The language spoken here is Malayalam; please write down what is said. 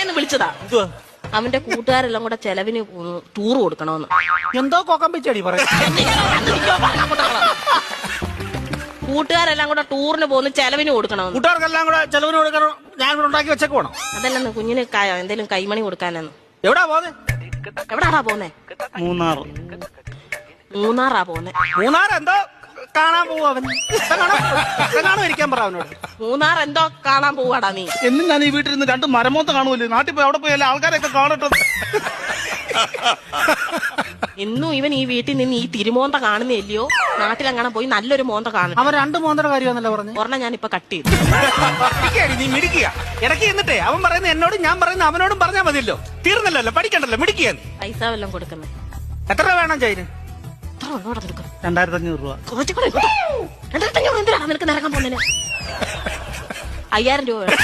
പറയാന്ന് വിളിച്ചതാ. അവന്റെ കൂട്ടുകാരെല്ലാം കൂടെ ചെലവിന് ടൂർ കൊടുക്കണോന്ന്. എന്തോ കോക്കം പിച്ചടി പറയാം. കൂട്ടുകാരെല്ലാം കൂടെ ടൂറിന് പോകുന്ന ചെലവിന് കൊടുക്കണമെന്ന്. കൂട്ടുകാർക്കെല്ലാം കൂടെ ചെലവിന് കൊടുക്കണം. ഞാൻ ഇവിടെ ഉണ്ടാക്കി വെച്ചേക്ക് പോണം. അതല്ലെന്ന് കുഞ്ഞിന് എന്തേലും കൈമണി കൊടുക്കാനെന്ന്. എവിടാ പോന്നെ? എവിടാടാ പോന്നെ? മൂന്നാറാ പോന്നെ. മൂന്നാർ എന്തോ കാണാൻ പോവാ അവൻ. കാണാൻ ഇരിക്കാൻ പറ അവനോട്. മൂന്നാർ എന്തോ കാണാൻ പോവാടാ നീ. എന്നും ഞാൻ ഈ വീട്ടിൽ നിന്ന് 2 മരമോത്ത കാണുമല്ലോ. നാട്ടിൽ പോയി അവിടെ പോയി എല്ലാ ആൾക്കാരെയൊക്കെ കാണട്ടെ. ഇന്നും ഇവൻ ഈ വീട്ടിൽ നിന്ന് ഈ തിരുമോന്ത കാണുന്നില്ലയോ? നാട്ടിലങ്ങനെ പോയി നല്ലൊരു മോന്ത കാണും. അവൻ 2 മോന്തയുടെ കാര്യമാണല്ലോ പറഞ്ഞു. ഒരെണ്ണം ഞാനിപ്പൊ കട്ട് ചെയ്തു. നീ മിടിക്കുക. ഇടയ്ക്ക് എന്നിട്ടേ അവൻ പറയുന്ന എന്നോടും ഞാൻ പറയുന്ന അവനോടും പറഞ്ഞാൽ മതിയല്ലോ. തീർന്നല്ലോ, പഠിക്കണ്ടല്ലോ, മിടിക്കുക. പൈസ വല്ലതും കൊടുക്കുന്നത്. എത്ര രൂപ വേണം ചൈന്? 2500 രൂപ. 2500 എന്തിനാണ് നിനക്ക് നിറക്കാൻ പോകുന്നതിന്? 5000 രൂപ വേണം.